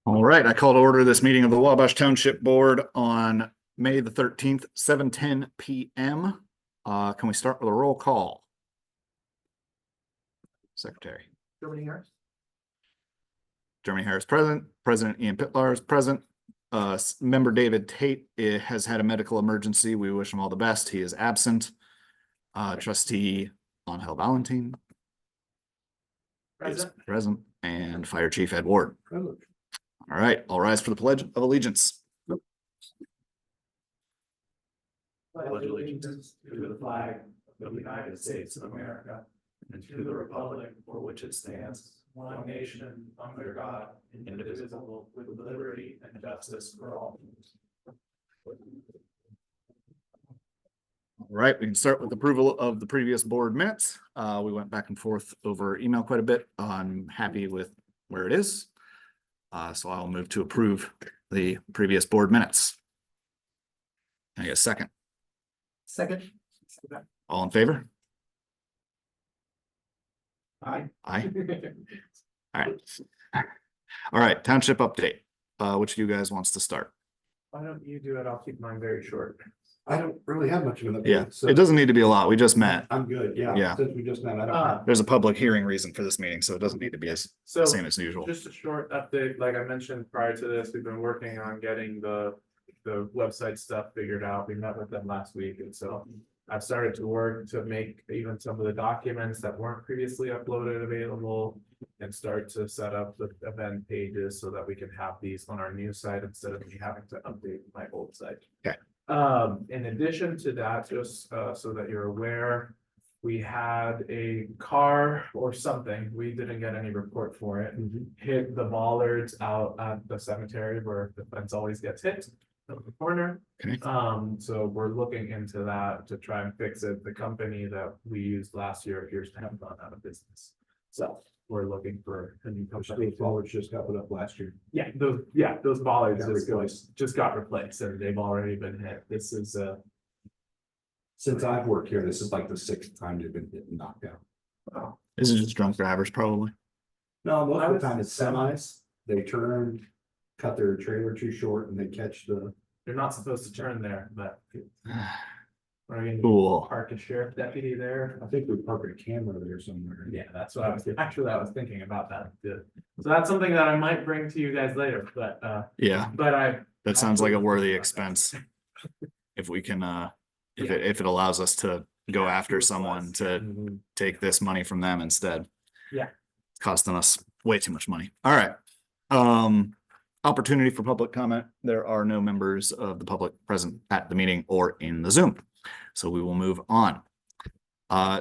All right, I call to order this meeting of the Wabash Township Board on May the 13th, 7:10 p.m. Can we start with a roll call? Secretary. Germany Harris. Jeremy Harris present. President Ian Pitlar is present. Member David Tate has had a medical emergency. We wish him all the best. He is absent. Trustee Angel Valentin is present, and Fire Chief Ed Ward. Present. All right, all rise for the Pledge of Allegiance. Pledge allegiance to the flag of the United States of America and to the republic for which it stands, one nation under God, indivisible, with liberty and justice for all. All right, we can start with approval of the previous board minutes. We went back and forth over email quite a bit. I'm happy with where it is. So I'll move to approve the previous board minutes. Can I get a second? Second. All in favor? Aye. Aye. All right. All right, township update. Which of you guys wants to start? Why don't you do it? I'll keep mine very short. I don't really have much of an update. Yeah, So it doesn't need to be a lot. We just met. I'm good, Yeah. yeah, since we just met, I don't have. There's a public hearing reason for this meeting, so it doesn't need to be as So same as usual. just a short update, like I mentioned prior to this, we've been working on getting the website stuff figured out. We met with them last week, and so I've started to work to make even some of the documents that weren't previously uploaded available and start to set up the event pages so that we can have these on our new site instead of me having to update my old site. Okay. In addition to that, just so that you're aware, we had a car or something, we didn't get any report for it, hit the bollards out at the cemetery where the fence always gets hit at the corner. Okay. So we're looking into that to try and fix it. The company that we used last year appears to have gone out of business. So we're looking for a new company. Those bollards just got put up last year. Those bollards Got replaced. just got replaced and they've already been hit. This is Since I've worked here, this is like the 6th time they've been hit and knocked out. Is it just drunk drivers probably? No, most I of was- the time it's semis. They turn, cut their trailer too short and they catch the. You're not supposed to turn there, but we're gonna Cool. park a sheriff deputy there. I think we parked a camera there somewhere. Yeah, that's what I was, actually, I was thinking about that. Too. So that's something that I might bring to you guys later, but Yeah, I. that sounds like a worthy expense. If we can, if it allows us to go after someone to take this money from them instead. Yeah. It's costing us way too much money. All right. Opportunity for public comment. There are no members of the public present at the meeting or in the Zoom. So we will move on.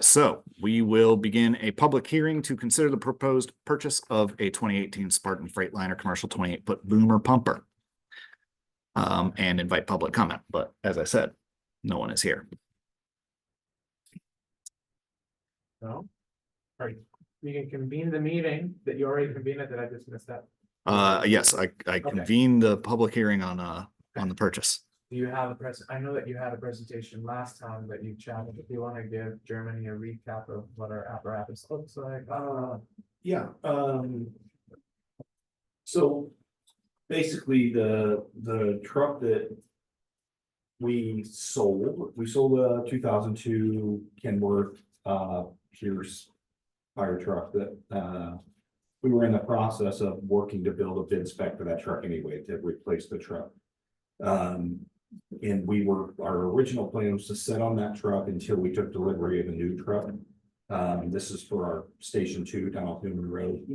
So we will begin a public hearing to consider the proposed purchase of a 2018 Spartan Freightliner commercial 28-foot boomer pumper. And invite public comment, but as I said, no one is here. No. All right, you can convene the meeting that you already convened it, that I just missed that. Yes, I convened the public hearing on the purchase. Do you have I know that you had a presentation last time that you chatted. If you want to give Germany a recap of what our apparatus looks like. Yeah, so basically the truck that we sold a 2002 Kenworth Pierce fire truck that we were in the process of working to build a bid spec for that truck anyway to replace the truck. And our original plan was to sit on that truck until we took delivery of a new truck. This is for our Station 2 down off Newman Road.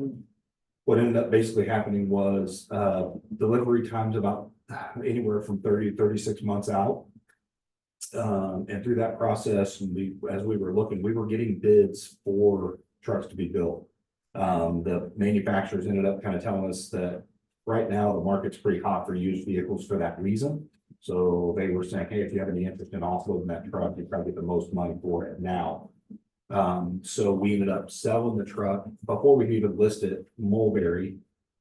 What ended up basically happening was delivery times about anywhere from 30 to 36 months out. And through that process, as we were looking, we were getting bids for trucks to be built. The manufacturers ended up kind of telling us that right now the market's pretty hot for used vehicles for that reason. So they were saying, hey, if you have any interest in offloading that truck, you probably get the most money for it now. So we ended up selling the truck before we could even list it. Mulberry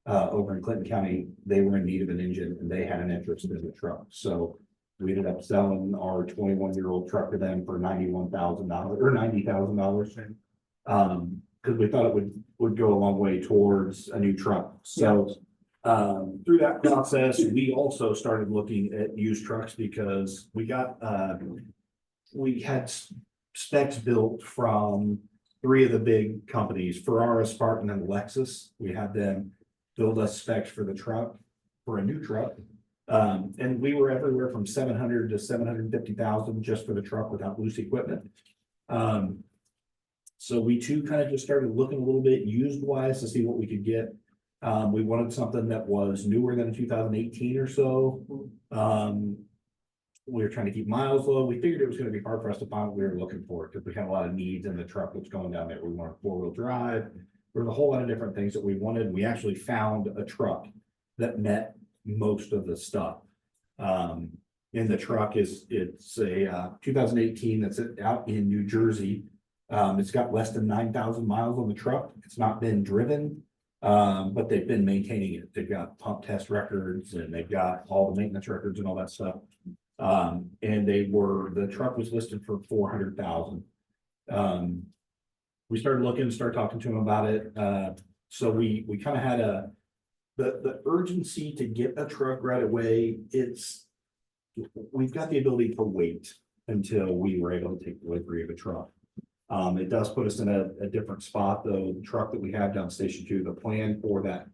over in Clinton County, they were in need of an engine and they had an interest in the truck. So we ended up selling our 21-year-old truck to them for $91,000 or $90,000. Because we thought it would go a long way towards a new truck. So Through that process, we also started looking at used trucks because we had specs built from three of the big companies, Ferrara, Spartan, and Lexus. We had them build us specs for the truck, for a new truck. And we were everywhere from 700 to 750,000 just for the truck without loose equipment. So we too kind of just started looking a little bit used wise to see what we could get. We wanted something that was newer than 2018 or so. We were trying to keep miles low. We figured it was going to be hard for us to find what we were looking for because we had a lot of needs in the truck that's going down there. We wanted 4-wheel drive. There was a whole lot of different things that we wanted. We actually found a truck that met most of the stuff. In the truck it's a 2018 that's out in New Jersey. It's got less than 9,000 miles on the truck. It's not been driven. But they've been maintaining it. They've got pump test records and they've got all the maintenance records and all that stuff. And the truck was listed for 400,000. We started looking, started talking to them about it. So we kind of had the urgency to get a truck right away. We've got the ability to wait until we were able to take delivery of a truck. It does put us in a different spot, though. The truck that we have down Station 2, the plan for that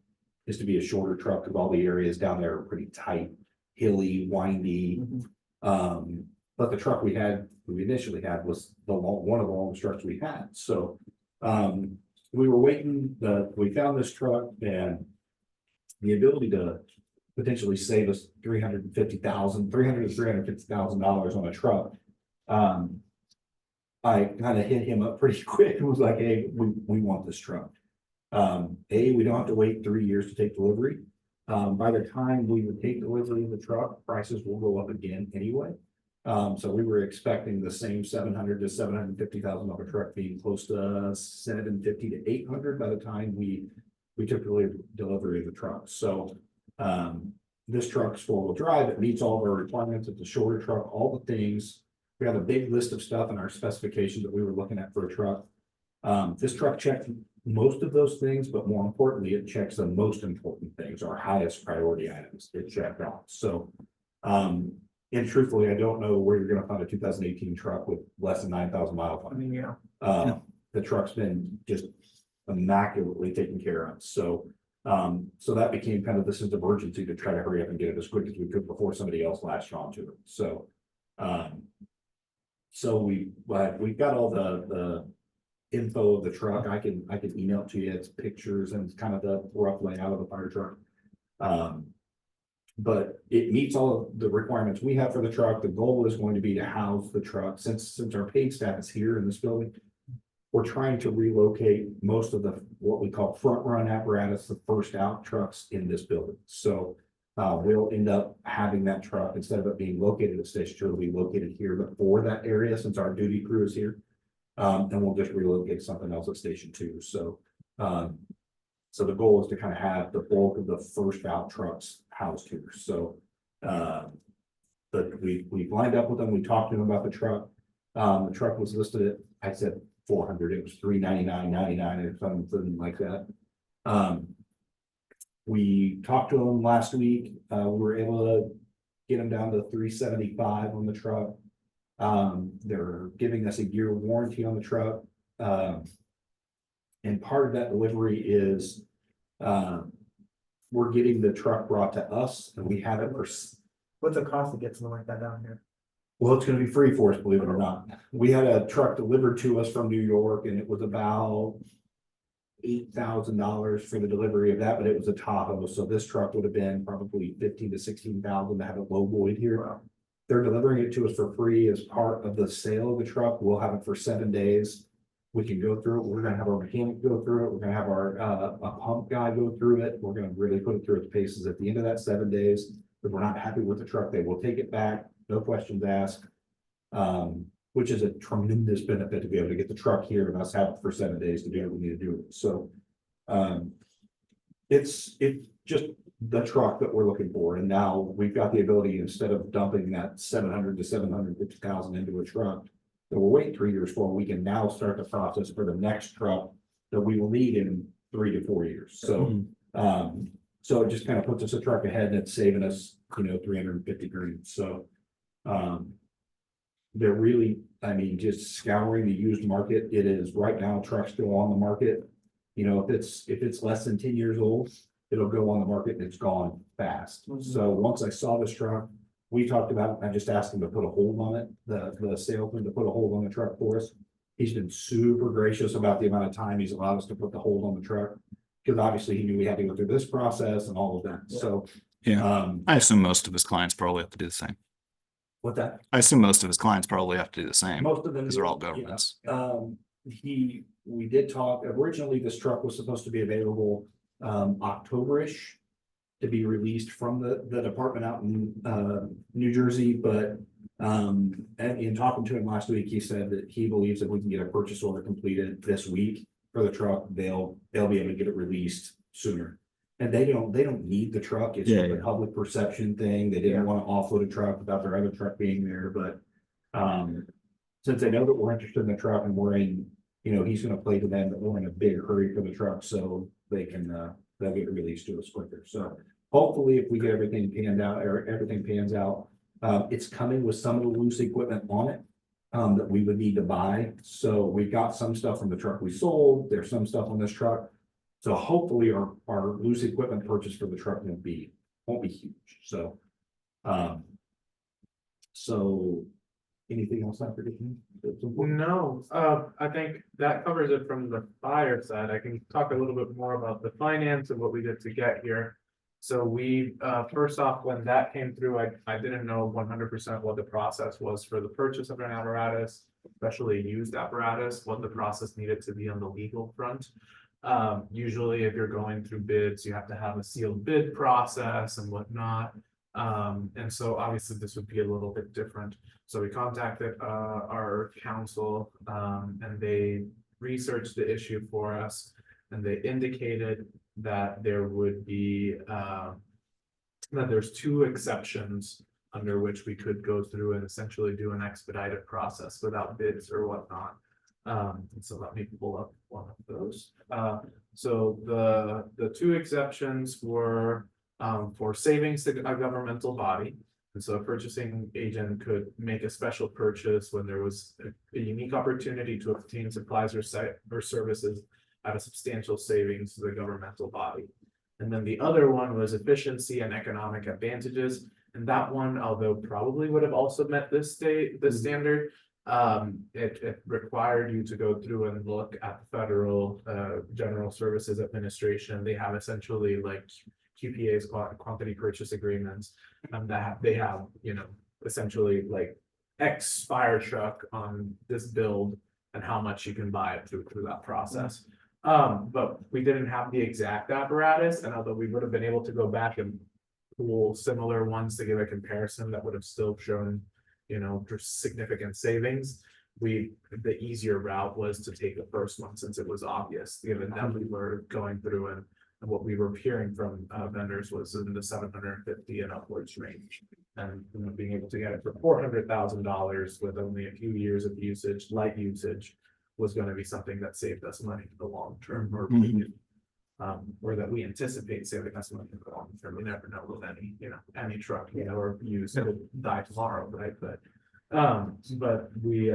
is to be a shorter truck because all the areas down there are pretty tight, hilly, windy. But the truck we initially had was one of the longest trucks we had. So we were waiting. We found this truck and the ability to potentially save us $300,000 to $350,000 on a truck. I kind of hit him up pretty quick and was like, hey, we want this truck. We don't have to wait 3 years to take delivery. By the time we would take delivery of the truck, prices will go up again anyway. So we were expecting the same $700,000 to $750,000 truck being close to $750,000 to $800,000 by the time we took delivery of the truck. So this truck's 4-wheel drive. It meets all of our requirements. It's a shorter truck, all the things. We have a big list of stuff in our specifications that we were looking at for a truck. This truck checked most of those things, but more importantly, it checks the most important things, our highest priority items. It checked off. So, and truthfully, I don't know where you're going to find a 2018 truck with less than 9,000 miles on it. Yeah. The truck's been just immaculately taken care of. So, so that became kind of the sense of urgency to try to hurry up and get it as quick as we could before somebody else latched onto it. So, so we've got all the info of the truck. I can email it to you. It's pictures and it's kind of the rough layout of the fire truck. But it meets all of the requirements we have for the truck. The goal is going to be to house the truck. Since our paid staff is here in this building, we're trying to relocate most of what we call front run apparatus, the first out trucks in this building. So we'll end up having that truck, instead of it being located at Station 2, it'll be located here for that area since our duty crew is here. And we'll just relocate something else at Station 2. So, so the goal is to kind of have the bulk of the first out trucks housed here. So, but we lined up with them. We talked to them about the truck. The truck was listed at, I said 400. It was $399.99 or something like that. We talked to them last week. We were able to get them down to $375 on the truck. They're giving us a year warranty on the truck. And part of that delivery is we're getting the truck brought to us and we have it for. What's the cost to get something like that down here? Well, it's going to be free for us, believe it or not. We had a truck delivered to us from New York and it was about $8,000 for the delivery of that, but it was a Tahoe. So this truck would have been probably $15,000 to $16,000 to have it low void here. Wow. They're delivering it to us for free as part of the sale of the truck. We'll have it for 7 days. We can go through it. We're going to have our mechanic go through it. We're going to have our a pump guy go through it. We're going to really put it through its paces at the end of that 7 days. If we're not happy with the truck, they will take it back. No questions asked. Which is a tremendous benefit to be able to get the truck here and us have it for 7 days to do what we need to do. So it's just the truck that we're looking for. And now we've got the ability, instead of dumping that 700 to 750,000 into a truck that we'll wait 3 years for, we can now start the process for the next truck that we will need in 3 to 4 years. So So it just kind of puts us a truck ahead and it's saving us, 350 grand. So, they're really, I mean, just scouring the used market. It is right now, trucks still on the market. If it's less than 10 years old, it'll go on the market and it's gone fast. So once I saw this truck, we talked about, I just asked him to put a hold on it, the salesman to put a hold on the truck for us. He's been super gracious about the amount of time he's allowed us to put the hold on the truck. Because obviously he knew we had to go through this process and all of that. So, Yeah. I assume most of his clients probably have to do the same. what that? I assume most of his clients probably have to do the same. Most of them. Because they're all do, yeah. governments. We did talk, originally this truck was supposed to be available, October-ish. To be released from the department out in, New Jersey, but, and in talking to him last week, he said that he believes that we can get a purchase order completed this week for the truck, they'll be able to get it released sooner. And they don't need the truck, it's just a public perception thing, they didn't want to offload a truck without their other truck being there, but, since they know that we're interested in the truck and we're in, he's gonna play to them that we're in a big hurry for the truck, so they can, they'll get released to us quicker, so hopefully if we get everything panned out, or everything pans out, it's coming with some of the loose equipment on it. That we would need to buy, so we've got some stuff from the truck we sold, there's some stuff on this truck. So hopefully our loose equipment purchase for the truck won't be huge, so. So, anything else I forget? No, I think that covers it from the fire side. I can talk a little bit more about the finance and what we did to get here. So we, first off, when that came through, I didn't know 100% what the process was for the purchase of an apparatus, especially used apparatus, what the process needed to be on the legal front. Usually if you're going through bids, you have to have a sealed bid process and whatnot. And so obviously this would be a little bit different. So we contacted our counsel and they researched the issue for us, and they indicated that there would be that there's 2 exceptions under which we could go through and essentially do an expedited process without bids or whatnot. And so let me pull up one of those. So the 2 exceptions were for savings to a governmental body. And so a purchasing agent could make a special purchase when there was a unique opportunity to obtain supplies or services at a substantial savings to the governmental body. And then the other one was efficiency and economic advantages. And that one, although probably would have also met this standard, it required you to go through and look at the Federal General Services Administration. They have essentially like QPAs, quantity purchase agreements, that they have, essentially like X fire truck on this build and how much you can buy it through that process. But we didn't have the exact apparatus, and although we would have been able to go back and pull similar ones to give a comparison that would have still shown, significant savings, the easier route was to take the first one, since it was obvious, given that we were going through and what we were hearing from vendors was in the 750 and upwards range, and being able to get it for $400,000 with only a few years of usage, light usage, was going to be something that saved us money in the long term, or that we anticipate saving us money in the long term. We never know with any truck, or used could die tomorrow, right? But we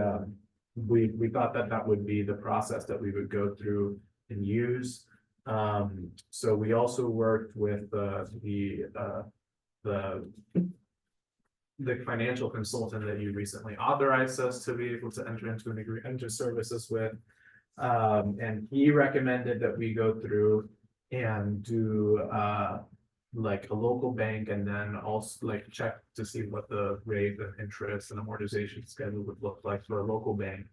thought that would be the process that we would go through and use. So we also worked with the financial consultant that you recently authorized us to be able to enter into an agreement, enter services with. And he recommended that we go through and do like a local bank, and then also like check to see what the rate of interest and amortization schedule would look like for a local bank.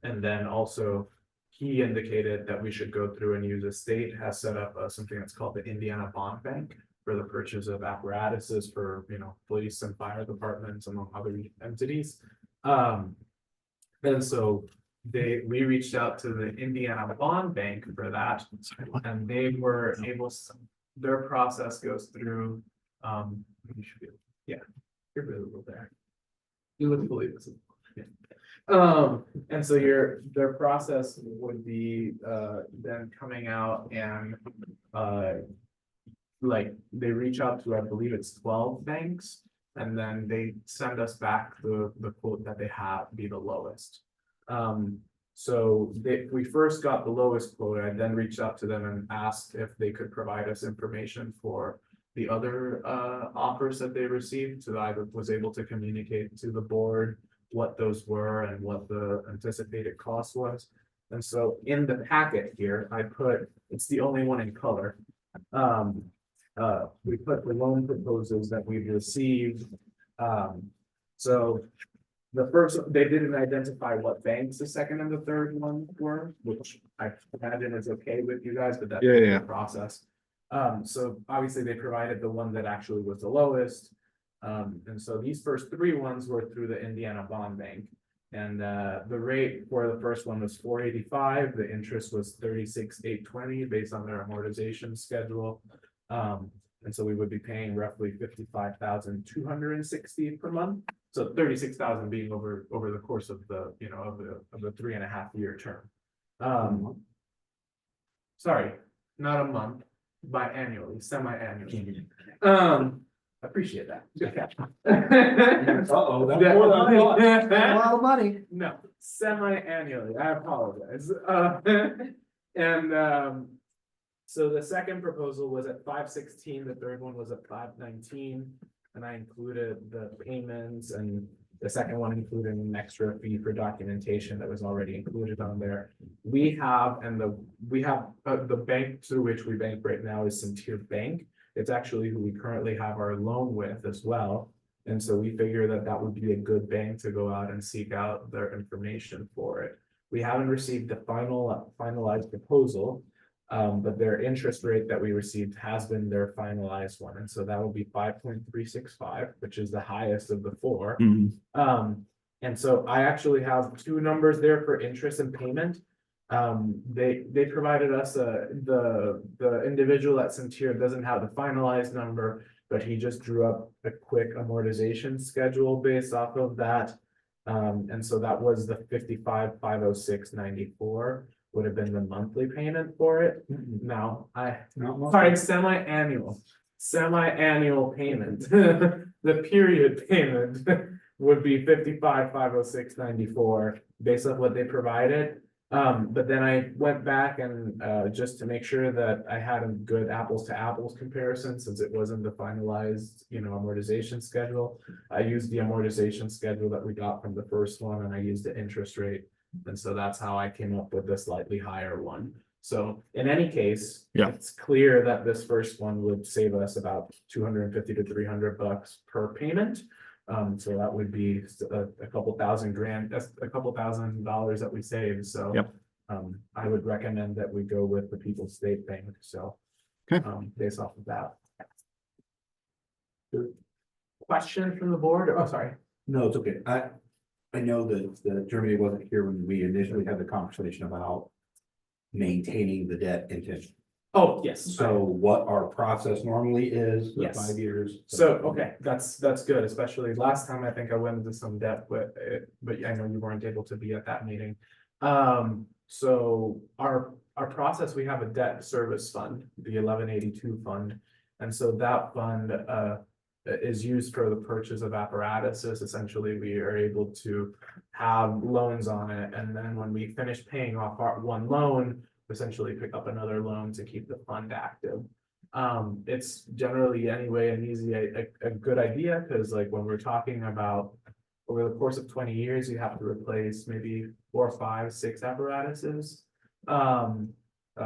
And then also he indicated that we should go through and use a state has set up something that's called the Indiana Bond Bank for the purchase of apparatuses for, police and fire departments, among other entities. And so we reached out to the Indiana Bond Bank for that, and they were able, their process goes through, you should be, yeah, you're visible there. You look fully visible. Yeah. And so their process would be then coming out and like, they reach out to, I believe it's 12 banks. And then they send us back the quote that they have be the lowest. So we first got the lowest quote. I then reached out to them and asked if they could provide us information for the other offers that they received. So I was able to communicate to the board what those were and what the anticipated cost was. And so in the packet here, I put, it's the only one in color. We put the loan proposals that we've received. So the first, they didn't identify what banks the second and the third one were, which I imagine is okay with you guys, but that's Yeah. the process. So obviously they provided the one that actually was the lowest. And so these first three ones were through the Indiana Bond Bank. And the rate for the first one was 485. The interest was 36,820 based on their amortization schedule. And so we would be paying roughly 55,260 per month. So 36,000 being over the course of the, of the 3.5-year term. Sorry, not a month, biannually, semi-annually. Appreciate that. Good catch. Uh-oh, that's more than I thought. A lot of money. No, semi-annually, I apologize. So the second proposal was at 516, the third one was at 519. And I included the payments, and the second one included an extra fee for documentation that was already included on there. We have the bank through which we bank right now is Centure Bank. It's actually who we currently have our loan with as well. And so we figure that that would be a good bank to go out and seek out their information for it. We haven't received the finalized proposal, but their interest rate that we received has been their finalized one. And so that will be 5.365, which is the highest of the four. And so I actually have two numbers there for interest and payment. They provided us the individual at Centure doesn't have the finalized number, but he just drew up a quick amortization schedule based off of that. And so that was the 55,506.94 would have been the monthly payment for it. Now sorry, semi-annual payment. The period payment would be 55,506.94 based on what they provided. But then I went back and just to make sure that I had a good apples to apples comparison, since it wasn't the finalized, amortization schedule. I used the amortization schedule that we got from the first one, and I used the interest rate. And so that's how I came up with the slightly higher one. So in any case, it's clear that this first one would save us about $250 to $300 per payment. So that would be a couple $1,000 that's a couple $1,000 that we save. So I would recommend that we go with the People's State Bank. So based off of that. Question from the board? Oh, sorry. No, it's okay. I know that Germany wasn't here when we initially had the conversation about maintaining the debt intention. Oh, yes. So what our process normally is, the Yes. 5 years. So, okay, that's good, especially last time I think I went into some depth, but I know you weren't able to be at that meeting. So our process, we have a debt service fund, the 1182 fund. And so that fund is used for the purchase of apparatuses. Essentially, we are able to have loans on it. And then when we finish paying off our one loan, essentially pick up another loan to keep the fund active. It's generally anyway a good idea, because like when we're talking about over the course of 20 years, you have to replace maybe 4, 5, 6 apparatuses.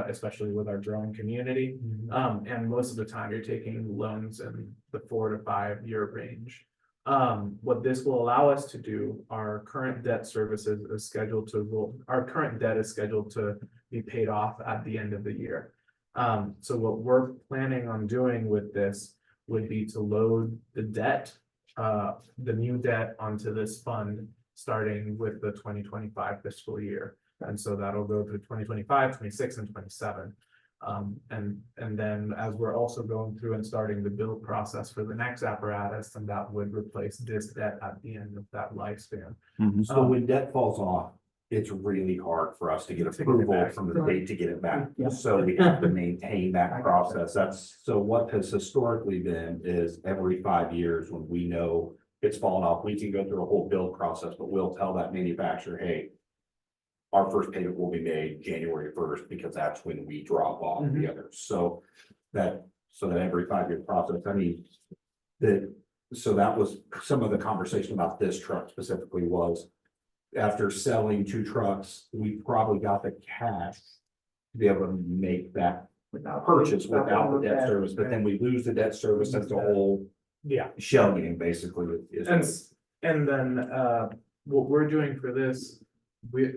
Especially with our growing community. And most of the time you're taking loans in the 4 to 5 year range. What this will allow us to do, our current debt services is scheduled to our current debt is scheduled to be paid off at the end of the year. So what we're planning on doing with this would be to load the debt, the new debt onto this fund, starting with the 2025 fiscal year. And so that'll go through 2025, 26, and 27. And then as we're also going through and starting the build process for the next apparatus, and that would replace this debt at the end of that lifespan. So when debt falls off, it's really hard for us to get To get it approval back. from the state to get it back. Yeah. So we have to maintain that process. So what has historically been is every 5 years when we know it's fallen off, we can go through a whole build process, but we'll tell that manufacturer, hey, our first payment will be made January 1st because that's when we drop off the others. So that every 5 year process, I mean, so that was some of the conversation about this truck specifically was after selling 2 trucks, we probably got the cash to be able to make that purchase without the debt service, but then we lose the debt service as the whole Yeah. shell game basically is. And then, what we're doing for this,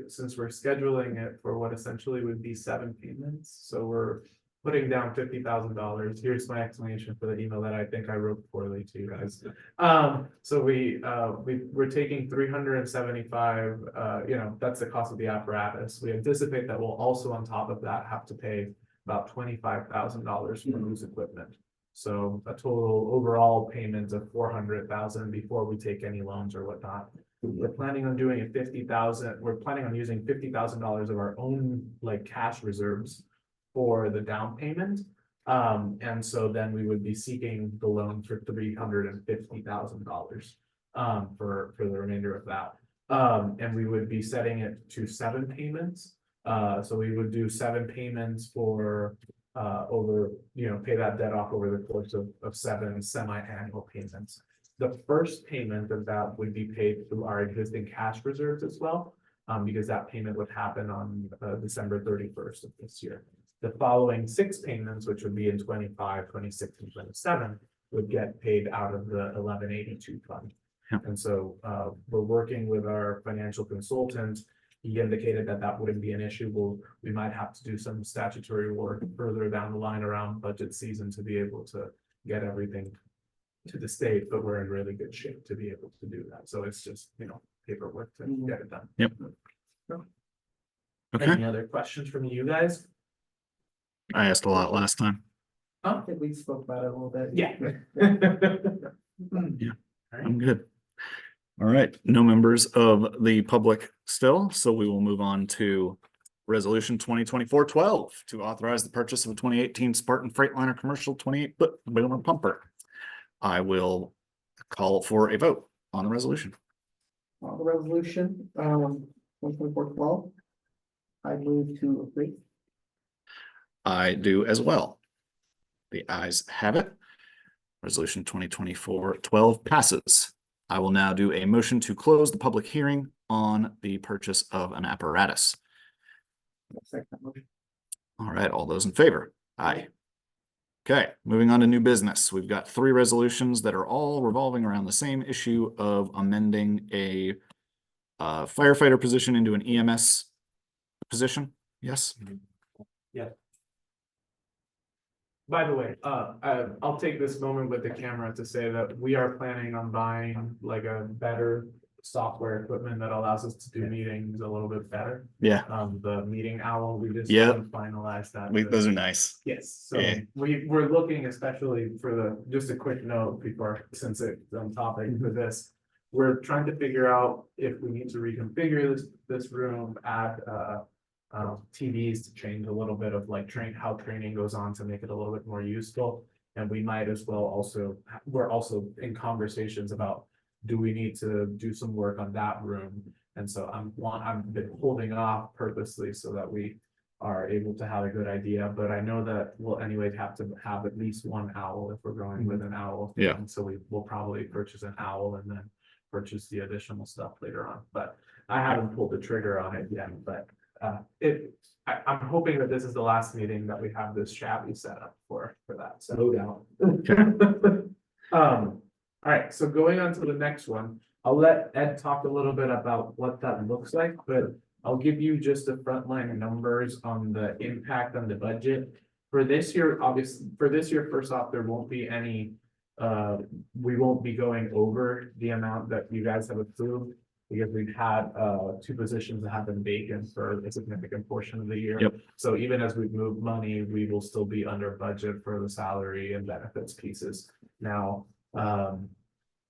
since we're scheduling it for what essentially would be 7 payments, so we're putting down $50,000. Here's my explanation for the email that I think I wrote poorly to you guys. So we're taking 375, that's the cost of the apparatus. We anticipate that we'll also on top of that have to pay about $25,000 for loose equipment. So a total overall payment of 400,000 before we take any loans or whatnot. We're planning on doing we're planning on using $50,000 of our own like cash reserves for the down payment. And so then we would be seeking the loan for $350,000 for the remainder of that. And we would be setting it to 7 payments. So we would do 7 payments for pay that debt off over the course of 7 semi-annual payments. The first payment of that would be paid through our existing cash reserves as well, because that payment would happen on December 31st of this year. The following 6 payments, which would be in 25, 26, and 27, would get paid out of the 1182 fund. Yep. And so we're working with our financial consultant. He indicated that that wouldn't be an issue. We might have to do some statutory work further down the line around budget season to be able to get everything to the state, but we're in really good shape to be able to do that. So it's just, paperwork to get it done. Yep. Okay, Any other questions from you guys? I asked a lot last time. I think we spoke about it a little bit. Yeah. I'm good. All right, no members of the public still, so we will move on to resolution 2024-12 to authorize the purchase of a 2018 Spartan Freightliner commercial 28-foot boomer pumper. I will call for a vote on the resolution. On the resolution, 124-12. I move to agree. I do as well. The ayes have it. Resolution 2024-12 passes. I will now do a motion to close the public hearing on the purchase of an apparatus. Second motion. All right, all those in favor? Aye. Okay, moving on to new business. We've got 3 resolutions that are all revolving around the same issue of amending a firefighter position into an EMS position. Yes? By the way, I'll take this moment with the camera to say that we are planning on buying like a better software equipment that allows us to do meetings a little bit better. Yeah, The meeting owl, we just Yep. haven't finalized that. those are nice. Yes, so Yeah. we're looking especially for just a quick note before, since it's on topic for this. We're trying to figure out if we need to reconfigure this room, add TVs to change a little bit of like how training goes on to make it a little bit more useful. And we might as well we're also in conversations about, do we need to do some work on that room? And so I've been holding off purposely so that we are able to have a good idea, but I know that we'll anyway have to have at least 1 owl if we're going with an owl. Yeah. And so we'll probably purchase an owl and then purchase the additional stuff later on, but I haven't pulled the trigger on it yet, but I'm hoping that this is the last meeting that we have this shabby setup for that, so. No doubt. All right, so going on to the next one, I'll let Ed talk a little bit about what that looks like, but I'll give you just the frontline numbers on the impact on the budget. For this year, first off, there won't be any, we won't be going over the amount that you guys have approved, because we've had 2 positions that have been vacant for a significant portion of the year. Yep. So even as we move money, we will still be under budget for the salary and benefits pieces. Now,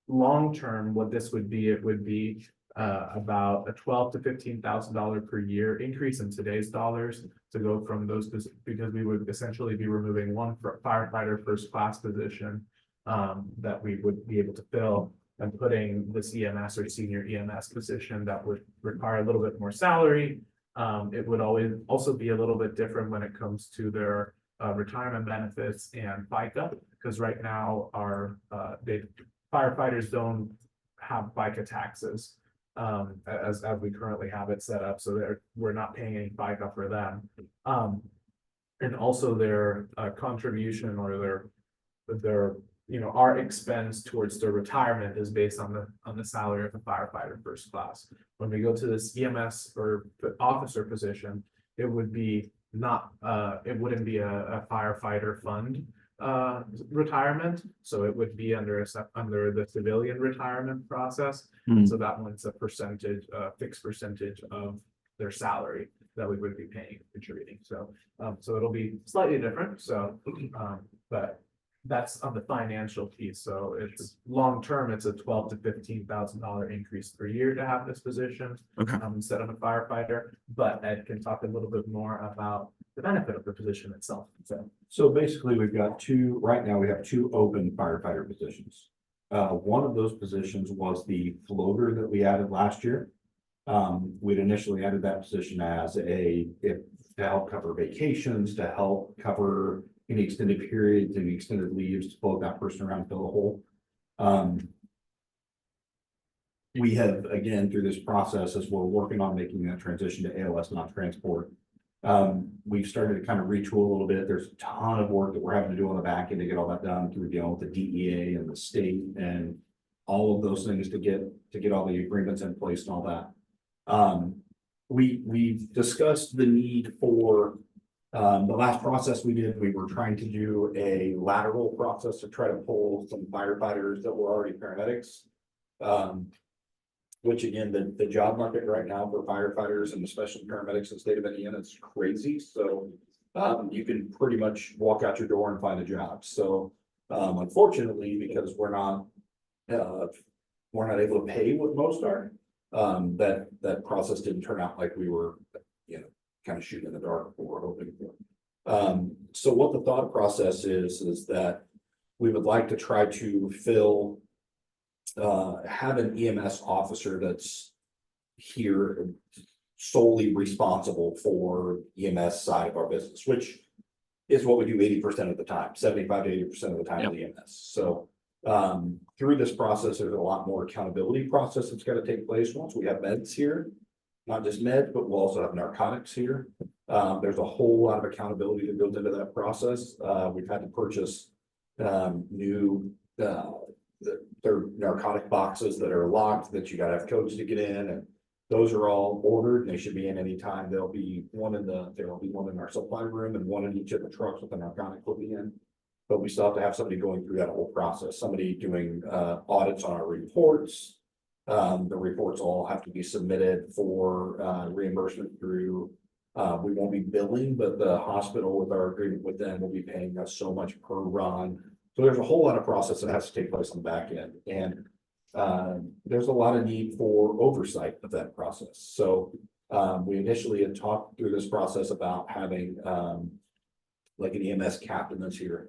long term, what this would be, it would be about a $12,000 to $15,000 per year increase in today's dollars to go from those, because we would essentially be removing one firefighter first class position that we would be able to fill, and putting this EMS or senior EMS position that would require a little bit more salary. It would always also be a little bit different when it comes to their retirement benefits and FICA, because right now our firefighters don't have FICA taxes as we currently have it set up, so we're not paying any FICA for them. And also their contribution or their our expense towards their retirement is based on the salary of the firefighter first class. When we go to this EMS or officer position, it would be not it wouldn't be a firefighter fund retirement, so it would be under the civilian retirement process. Hmm. So that one's a percentage, fixed percentage of their salary that we would be paying, contributing. So it'll be slightly different. So but that's on the financial piece. So it's long term, it's a $12,000 to $15,000 increase per year to have this position Okay. instead of a firefighter. But Ed can talk a little bit more about the benefit of the position itself. So basically, we've got right now we have two open firefighter positions. One of those positions was the floater that we added last year. We'd initially added that position as to help cover vacations, to help cover any extended periods and extended leaves to float that person around, fill a hole. We have, again, through this process, as we're working on making that transition to ALS not transport, we've started to kind of retool a little bit. There's a ton of work that we're having to do on the back end to get all that done through dealing with the DEA and the state and all of those things to get all the agreements in place and all that. We've discussed the need for the last process we did, we were trying to do a lateral process to try to pull some firefighters that were already paramedics. Which again, the job market right now for firefighters and especially paramedics in the state of Indiana is crazy. So you can pretty much walk out your door and find a job. So unfortunately, because we're not able to pay what most are, that process didn't turn out like we were, kind of shooting in the dark for hoping for. So what the thought process is that we would like to try to have an EMS officer that's here solely responsible for EMS side of our business, which is what we do 80% of the time, 75 to 80% of the time. Yep. Of the EMS. So through this process, there's a lot more accountability process that's got to take place once we have meds here. Not just meds, but we'll also have narcotics here. There's a whole lot of accountability that goes into that process. We've had to purchase new they're narcotic boxes that are locked that you gotta have codes to get in, and those are all ordered and they should be in any time. There'll be one in our supply room and one in each of the trucks with the narcotic will be in. But we still have to have somebody going through that whole process, somebody doing audits on our reports. The reports all have to be submitted for reimbursement through, we won't be billing, but the hospital with our agreement with them will be paying us so much per run. So there's a whole lot of process that has to take place on the back end. And there's a lot of need for oversight of that process. So we initially had talked through this process about having like an EMS captain that's here.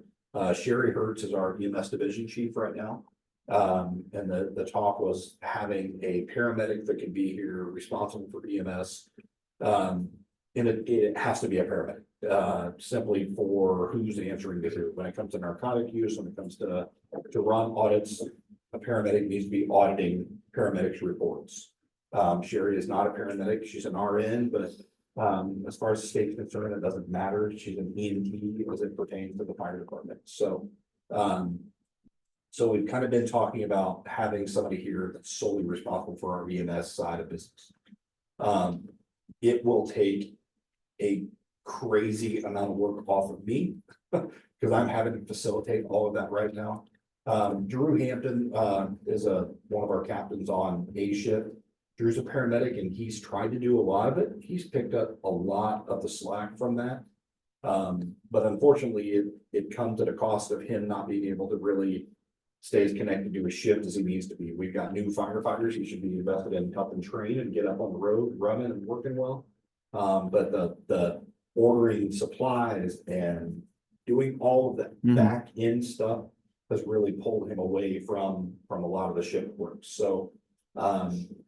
Sherry Hertz is our EMS division chief right now. And the talk was having a paramedic that can be here responsible for EMS. And it has to be a paramedic, simply for who's answering to who. When it comes to narcotic use, when it comes to run audits, a paramedic needs to be auditing paramedics' reports. Sherry is not a paramedic, she's an RN, but as far as the state's concerned, it doesn't matter. She's an EMT as it pertains to the fire department. So we've kind of been talking about having somebody here that's solely responsible for our EMS side of business. It will take a crazy amount of work off of me because I'm having to facilitate all of that right now. Drew Hampton is one of our captains on A shift. Drew's a paramedic and he's tried to do a lot of it. He's picked up a lot of the slack from that. But unfortunately, it comes at a cost of him not being able to really stays connected to his shift as he needs to be. We've got new firefighters, he should be invested in, helping train and get up on the road, running and working well. But the ordering supplies and doing all of that Mhm. back end stuff has really pulled him away from a lot of the shift work. So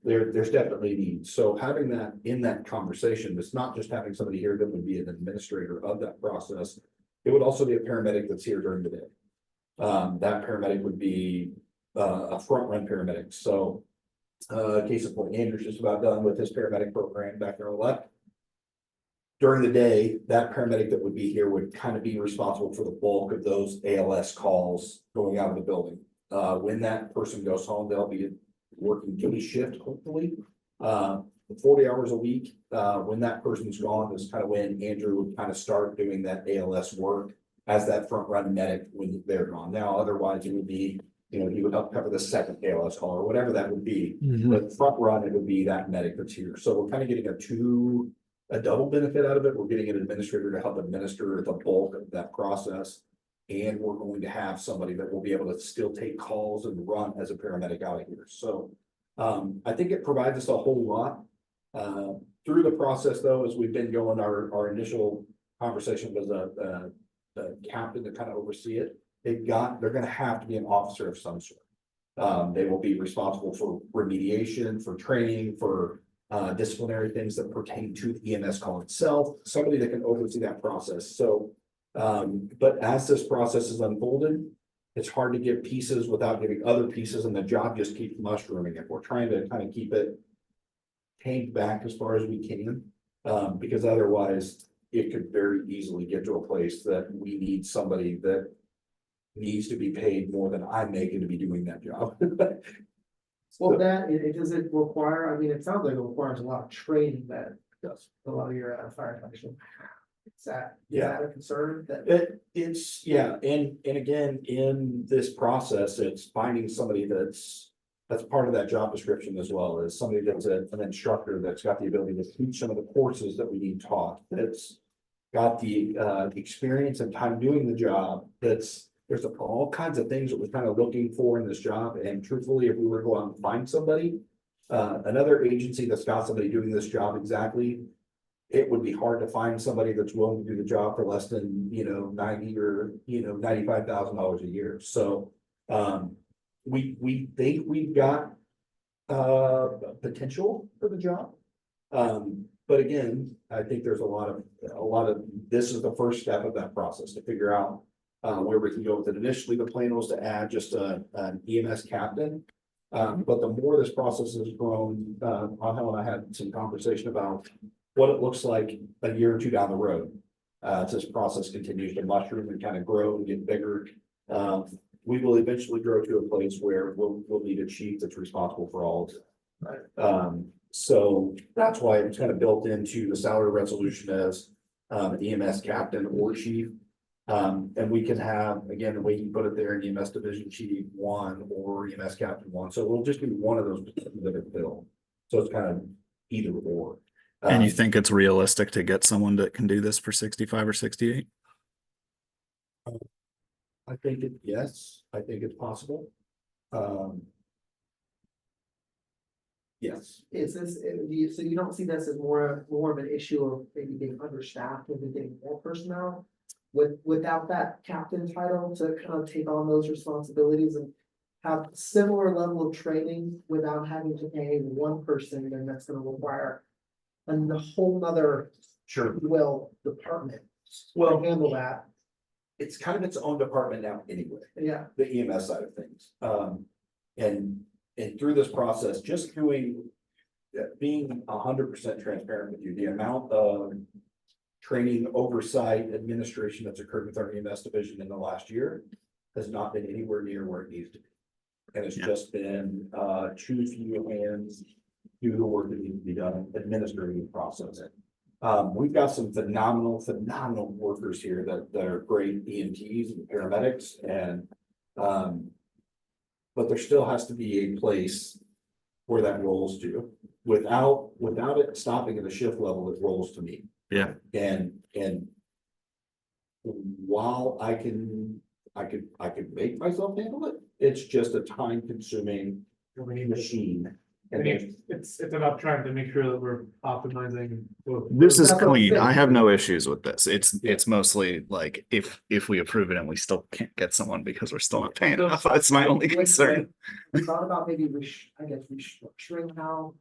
there's definitely need. So having that in that conversation, it's not just having somebody here that would be an administrator of that process. It would also be a paramedic that's here during the day. That paramedic would be a front run paramedic. So case in point, Andrew's just about done with his paramedic program back there on the left. During the day, that paramedic that would be here would kind of be responsible for the bulk of those ALS calls going out of the building. When that person goes home, they'll be working duty shift, hopefully, 40 hours a week. When that person's gone, is kind of when Andrew would kind of start doing that ALS work as that front run medic when they're gone. Now, otherwise it would be, you know, he would help cover the second ALS call or whatever that would be. But front run, it would be that medic that's here. So we're kind of getting a double benefit out of it. We're getting an administrator to help administer the bulk of that process. And we're going to have somebody that will be able to still take calls and run as a paramedic out of here. So I think it provides us a whole lot. Through the process though, as we've been going, our initial conversation was a captain to kind of oversee it. They're gonna have to be an officer of some sort. They will be responsible for remediation, for training, for disciplinary things that pertain to the EMS call itself, somebody that can oversee that process. So, but as this process is unfolded, it's hard to give pieces without giving other pieces, and the job just keeps mushrooming it. We're trying to kind of keep it tamed back as far as we can, because otherwise it could very easily get to a place that we need somebody that needs to be paid more than I'm making to be doing that job. Well, does it require, I mean, it sounds like it requires a lot of training that Yes. a lot of your firefighters. Is that Yeah. a concern that? Yeah, and again, in this process, it's finding somebody that's part of that job description as well, as somebody that's an instructor that's got the ability to teach some of the courses that we need taught, that's got the experience and time doing the job, there's all kinds of things that we're kind of looking for in this job, and truthfully, if we were to go out and find somebody, another agency that's got somebody doing this job exactly, it would be hard to find somebody that's willing to do the job for less than, $90,000 or, $95,000 a year. So, we think we've got, potential for the job. But again, I think there's a lot of, this is the first step of that process to figure out, where we can go with it. Initially, the plan was to add just an EMS captain. But the more this process has grown, Angel and I had some conversation about what it looks like a year or two down the road. As this process continues to mushroom and kind of grow and get bigger. We will eventually grow to a place where we'll need a chief that's responsible for all of it. Right. So that's why it's kind of built into the salary resolution as EMS captain or chief. And we can have, again, the way you put it there, an EMS division chief 1 or EMS captain 1. So we'll just be one of those that are filled. So it's kind of either or. And you think it's realistic to get someone that can do this for 65 or 68? I think yes, I think it's possible. Yes. Is this, so you don't see this as more of an issue of maybe being understaffed and getting more personnel? Without that captain title to kind of take on those responsibilities and have similar level of training without having to pay one person, then that's gonna require a whole nother, Sure. department. Well, To handle that, it's kind of its own department now anyway, yeah. the EMS side of things. And through this process, just being 100% transparent with you, the amount of training, oversight, administration that's occurred with our EMS division in the last year has not been anywhere near where it needs to be. And it's just been too few hands do the work that needs to be done, administrative the process. We've got some phenomenal workers here that are great EMTs and paramedics, and but there still has to be a place where that rolls to. Without it stopping at a shift level, it rolls to me. Yeah. And while I can I could make myself handle it. It's just a time consuming machine. I mean, it's about trying to make sure that we're optimizing. both. This is That's what I'm clean. I saying. have no issues with this. It's mostly like if we approve it and we still can't get someone because we're still not paying enough, that's my only concern. We thought about maybe restructuring how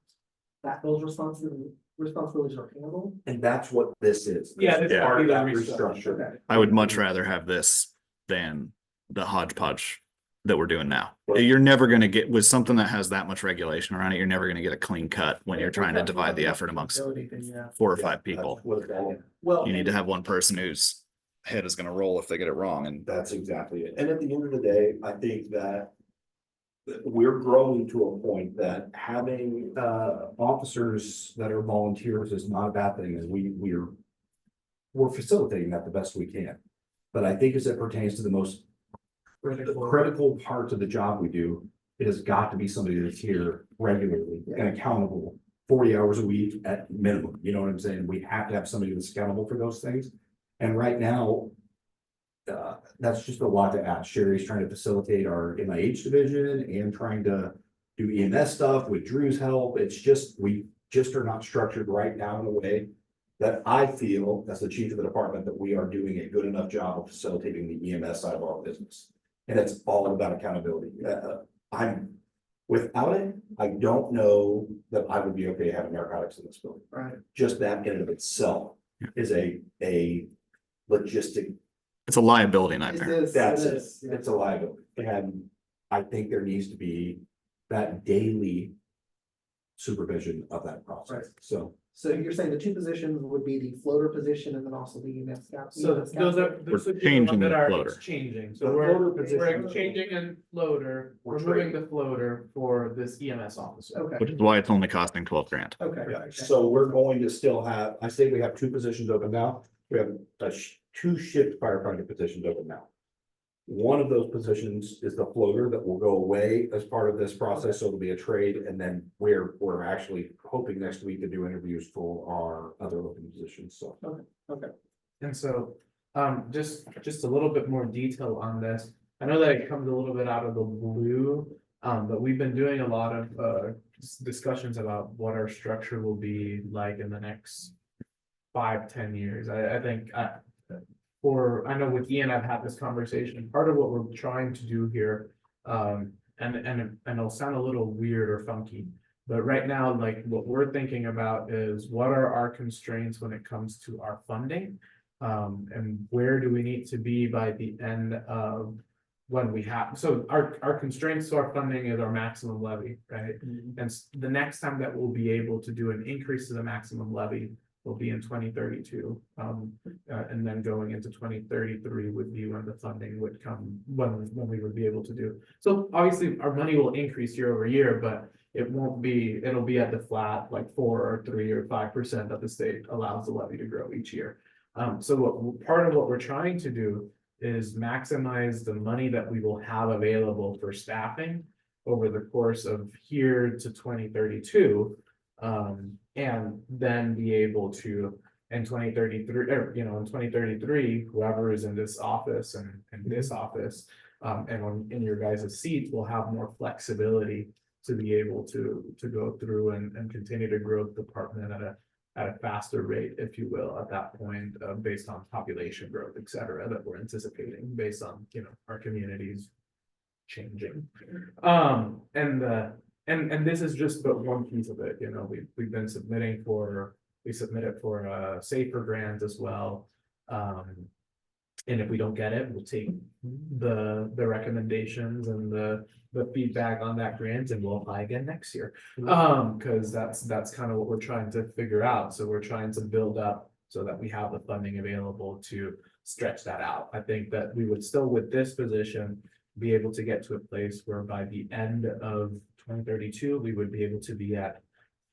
those responsibilities are handled. And that's what this is. Yeah, This this is part of would be that the restructure. Okay. I would much rather have this than the hodgepodge that we're doing now. Right. You're never gonna get, with something that has that much regulation around it, you're never gonna get a clean cut when you're trying to divide the effort amongst Yeah. 4 or Yeah, 5 people. that's what it's all- Well. You need to have one person whose head is gonna roll if they get it wrong, and That's exactly it. And at the end of the day, I think that we're growing to a point that having officers that are volunteers is not a bad thing, and we're facilitating that the best we can. But I think as it pertains to the most critical parts of the job we do, it has got to be somebody that's here regularly and accountable 40 hours a week at minimum. You know what I'm saying? We have to have somebody that's accountable for those things. And right now, that's just a lot to ask. Sherry's trying to facilitate our MIH division and trying to do EMS stuff with Drew's help. It's just, we just are not structured right now in a way that I feel, as the chief of the department, that we are doing a good enough job of facilitating the EMS side of our business. And it's all about accountability. Without it, I don't know that I would be okay having narcotics in this building. Right. Just that in and of itself is a logistic, it's a liability nightmare. that's it. It's a liability. And I think there needs to be that daily supervision of that process. Right. So you're saying the 2 positions would be the floater position and then also the EMS scout? So EMS those are, We're those would be the changing ones that the are floater. changing, The so floater we're position- changing in floater, We're we're moving the floater for this EMS officer. Okay. Which is why it's only costing 12 grand. Okay. yeah, okay. so we're going to still have, I say we have 2 positions open now. We have 2 shift firefighter positions open now. One of those positions is the floater that will go away as part of this process, so it'll be a trade, and then we're actually hoping next week to do interviews for our other open positions, so. And so, just a little bit more detail on this. I know that it comes a little bit out of the blue, but we've been doing a lot of, discussions about what our structure will be like in the next 5-10 years. I think, I know with Ian, I've had this conversation. Part of what we're trying to do here, and it'll sound a little weird or funky, but right now, like what we're thinking about is what are our constraints when it comes to our funding? And where do we need to be by the end of when we have, so our constraints to our funding is our maximum levy, right? And the next time that we'll be able to do an increase to the maximum levy will be in 2032. And then going into 2033 would be when the funding would come, when we would be able to do. So obviously our money will increase year over year, but it won't be, it'll be at the flat, like 4 or 3 or 5% that the state allows the levy to grow each year. So part of what we're trying to do is maximize the money that we will have available for staffing over the course of here to 2032. And then be able to, in 2033, or, in 2033, whoever is in this office and this office, and in your guys' seats will have more flexibility to be able to go through and continue to grow the department at a faster rate, if you will, at that point, based on population growth, et cetera, that we're anticipating based on, our communities changing. And this is just but one piece of it, we've been submitting we submitted for a safer grant as well. And if we don't get it, we'll take the recommendations and the feedback on that grant and we'll apply again next year. Cause that's kind of what we're trying to figure out. So we're trying to build up so that we have the funding available to stretch that out. I think that we would still, with this position, be able to get to a place where by the end of 2032, we would be able to be at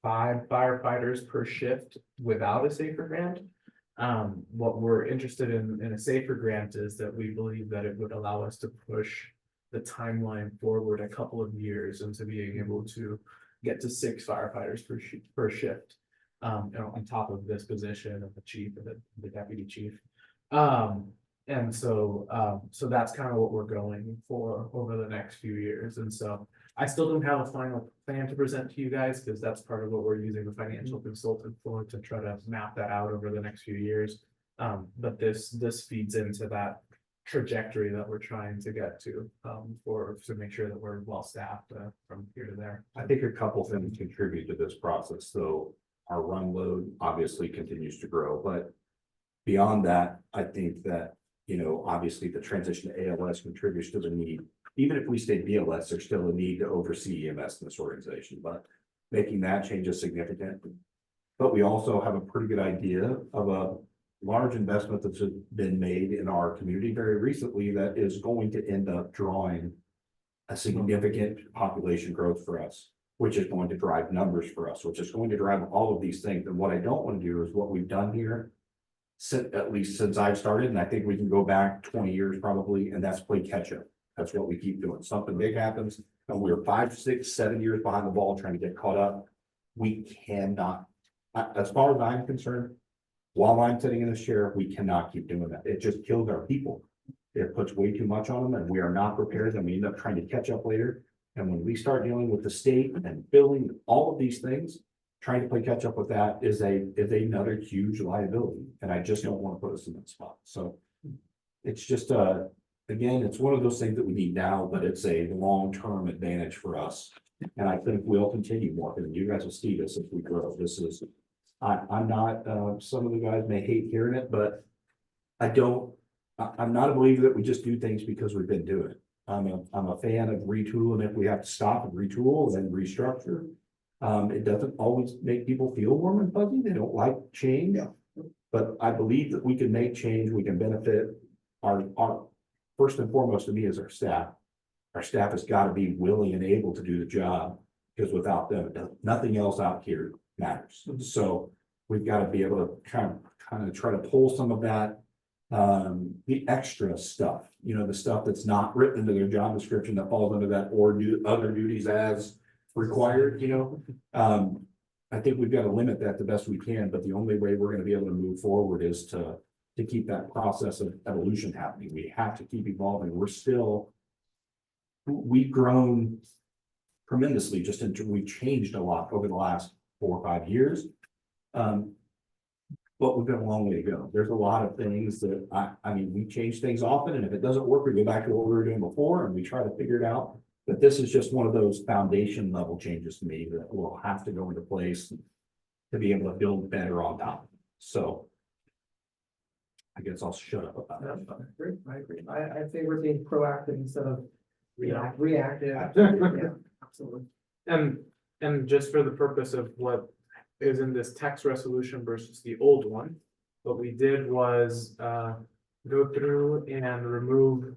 5 firefighters per shift without a safer grant. What we're interested in a safer grant is that we believe that it would allow us to push the timeline forward a couple of years into being able to get to 6 firefighters per shift. On top of this position of the chief and the deputy chief. And so that's kind of what we're going for over the next few years. And so I still don't have a final plan to present to you guys, because that's part of what we're using the financial consultant for, to try to map that out over the next few years. But this feeds into that trajectory that we're trying to get to, to make sure that we're well staffed, from here to there. I think a couple things contribute to this process, though. Our run load obviously continues to grow, but beyond that, I think that, obviously the transition to ALS contributes to the need. Even if we stay BLS, there's still a need to oversee EMS in this organization, but making that change is significant. But we also have a pretty good idea of a large investment that's been made in our community very recently that is going to end up drawing a significant population growth for us, which is going to drive numbers for us, which is going to drive all of these things. And what I don't want to do is what we've done here, at least since I've started, and I think we can go back 20 years probably, and that's play catch up. That's what we keep doing. Something big happens and we're 5, 6, 7 years behind the ball trying to get caught up. We cannot, as far as I'm concerned, while I'm sitting in this chair, we cannot keep doing that. It just kills our people. It puts way too much on them and we are not prepared, and we end up trying to catch up later. And when we start dealing with the state and billing, all of these things, trying to play catch up with that is another huge liability. And I just don't want to put us in that spot. So it's just, again, it's one of those things that we need now, but it's a long-term advantage for us. And I think we'll continue working. You guys will see this as we grow. This is, I'm not, some of the guys may hate hearing it, but I'm not a believer that we just do things because we've been doing it. I'm a fan of retooling if we have to stop and retool and then restructure. It doesn't always make people feel warm and fuzzy. They don't like change. But I believe that we can make change. We can benefit our first and foremost to me is our staff. Our staff has got to be willing and able to do the job, because without them, nothing else out here matters. So we've got to be able to kind of try to pull some of that, the extra stuff, the stuff that's not written into their job description that falls under that or do other duties as required, I think we've got to limit that the best we can, but the only way we're going to be able to move forward is to keep that process of evolution happening. We have to keep evolving. We've grown tremendously, we've changed a lot over the last 4 or 5 years. But we've got a long way to go. There's a lot of things that I mean, we change things often, and if it doesn't work, we go back to what we were doing before and we try to figure it out. But this is just one of those foundation level changes to me that will have to go into place to be able to build better on top. So I guess I'll shut up about that. I agree. I favor being proactive instead of reactive. Yeah, absolutely. And just for the purpose of what is in this text resolution versus the old one, what we did was go through and remove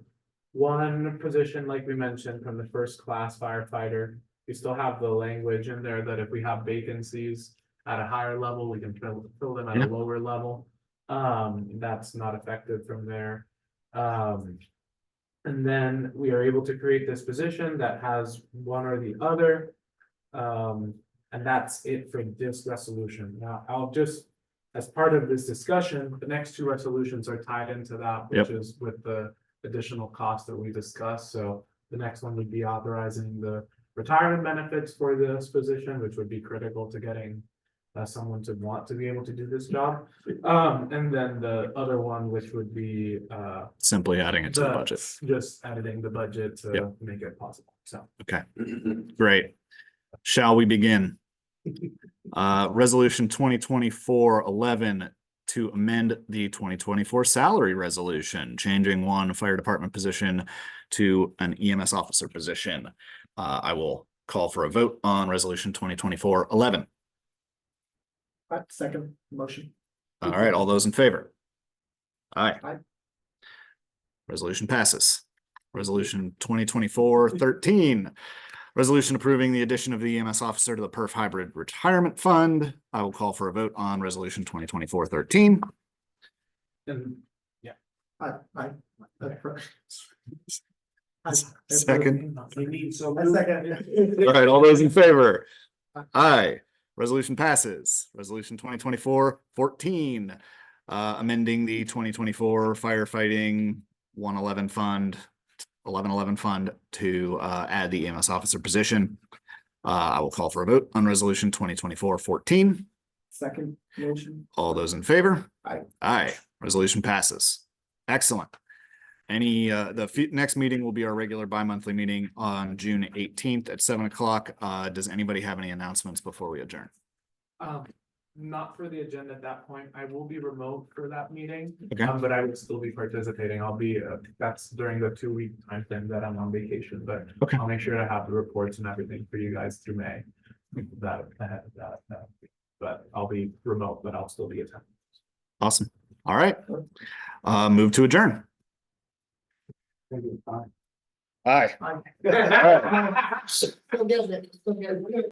one position, like we mentioned, from the first class firefighter. We still have the language in there that if we have vacancies at a higher level, we can fill them at a lower level. That's not effective from there. And then we are able to create this position that has one or the other. And that's it for this resolution. Now, I'll just, as part of this discussion, the next 2 resolutions are tied into that, which is with the additional cost that we discussed. So the next one would be authorizing the retirement benefits for this position, which would be critical to getting someone to want to be able to do this job. And then the other one, which would be simply adding it to the budget. Just editing the budget to make it possible. So Okay, great. Shall we begin? Resolution 2024-11 to amend the 2024 salary resolution, changing one fire department position to an EMS officer position. I will call for a vote on resolution 2024-11. Second motion. All right, all those in favor? Aye. Aye. Resolution passes. Resolution 2024-13. Resolution approving the addition of the EMS officer to the PERF Hybrid Retirement Fund. I will call for a vote on resolution 2024-13. and Second. We need some. All right, all those in favor? Aye. Resolution passes. Resolution 2024-14. amending the 2024 firefighting 1111 fund to add the EMS officer position. I will call for a vote on resolution 2024-14. Second motion. All those in favor? Aye. Aye. Resolution passes. Excellent. Next meeting will be our regular bi-monthly meeting on June 18th at 7 o'clock. Does anybody have any announcements before we adjourn? Not for the agenda at that point. I will be remote for that meeting. Okay. But I will still be participating. I'll be, that's during the 2-week time frame that I'm on vacation, but Okay. I'll make sure to have the reports and everything for you guys through May. That, but I'll be remote, but I'll still be attending. Awesome. All right. Move to adjourn. Aye. Still getting it, still getting it.